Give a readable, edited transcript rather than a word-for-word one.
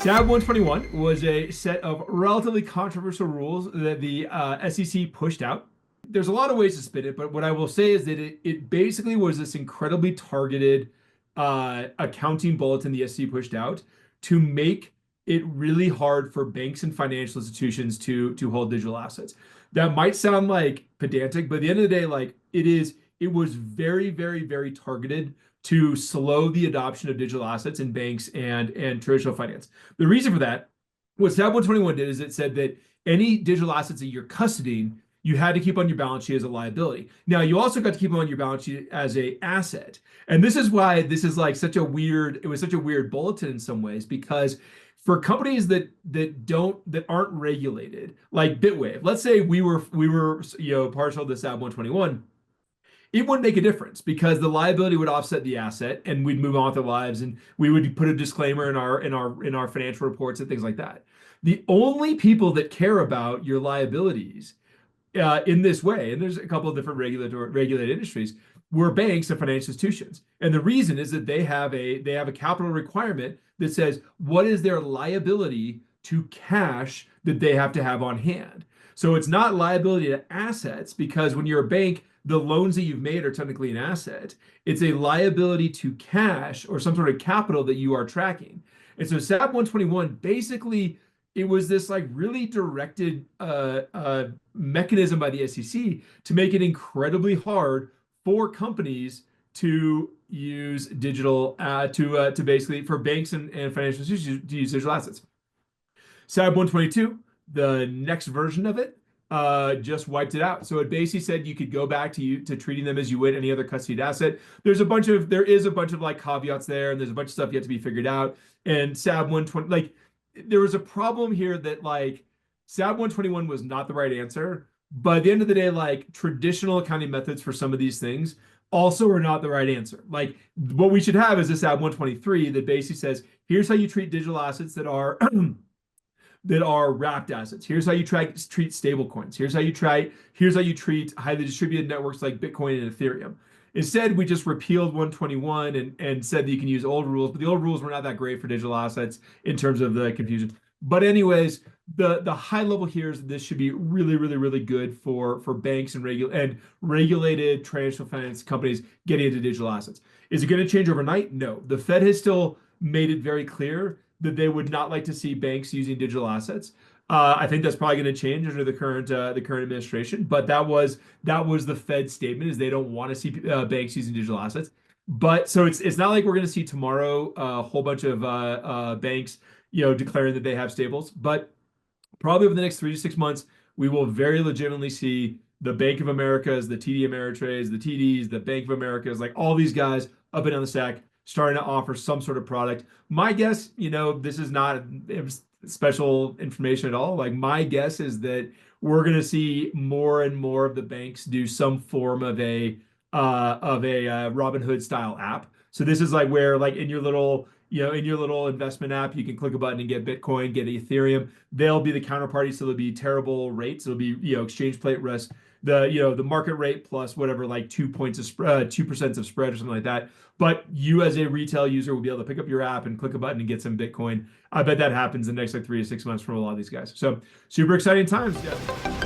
SAB 121 was a set of relatively controversial rules that the SEC pushed out. There's a lot of ways to spin it, but what I will say is that it basically was this incredibly targeted accounting bulletin the SEC pushed out to make it really hard for banks and financial institutions to hold digital assets. That might sound like pedantic, but at the end of the day, like it was very, very, very targeted to slow the adoption of digital assets in banks and traditional finance. The reason for that, what SAB 121 did is it said that any digital assets that you're custodying, you had to keep on your balance sheet as a liability. Now, you also got to keep them on your balance sheet as a asset. And this is why this is like it was such a weird bulletin in some ways, because for companies that aren't regulated, like Bitwave, let's say we were partial to SAB 121, it wouldn't make a difference because the liability would offset the asset and we'd move on with our lives, and we would put a disclaimer in our financial reports and things like that. The only people that care about your liabilities in this way, and there's a couple of different regulated industries, were banks and financial institutions. And the reason is that they have a capital requirement that says what is their liability to cash that they have to have on hand. So it's not liability to assets, because when you're a bank, the loans that you've made are technically an asset. It's a liability to cash or some sort of capital that you are tracking. And so SAB 121, basically, it was this like really directed mechanism by the SEC to make it incredibly hard for companies to use digital to basically for banks and financial institutions to use digital assets. SAB 122, the next version of it, just wiped it out. So it basically said you could go back to treating them as you would any other custodied asset. There is a bunch of like caveats there, and there's a bunch of stuff yet to be figured out. And SAB 120, like there was a problem here that like SAB 121 was not the right answer. But at the end of the day, like traditional accounting methods for some of these things also are not the right answer. Like what we should have is a SAB 123 that basically says, here's how you treat digital assets that are that are wrapped assets. Here's how you treat stable coins. Here's how you treat highly distributed networks like Bitcoin and Ethereum. Instead, we just repealed 121 and said that you can use old rules, but the old rules were not that great for digital assets in terms of the confusion. But anyways, the high level here is that this should be really, really, really good for banks and regulated traditional finance companies getting into digital assets. Is it going to change overnight? No. The Fed has still made it very clear that they would not like to see banks using digital assets. I think that's probably going to change under the current administration. But that was the Fed statement, is they don't want to see banks using digital assets. But so it's not like we're going to see tomorrow a whole bunch of banks declaring that they have stables. But probably over the next 3 to 6 months, we will very legitimately see the Bank of Americas, the TD Ameritrades, the TDs, the Bank of Americas, like all these guys up and down the stack, starting to offer some sort of product. My guess, this is not special information at all. Like my guess is that we're going to see more and more of the banks do some form of a Robinhood style app. So this is like where like in your little investment app, you can click a button and get Bitcoin, get Ethereum. They'll be the counterparty, so there'll be terrible rates. It'll be exchange plate risk. The market rate plus whatever, like 2% of spread or something like that. But you as a retail user will be able to pick up your app and click a button and get some Bitcoin. I bet that happens in the next like 3 to 6 months from a lot of these guys. So super exciting times. Yeah.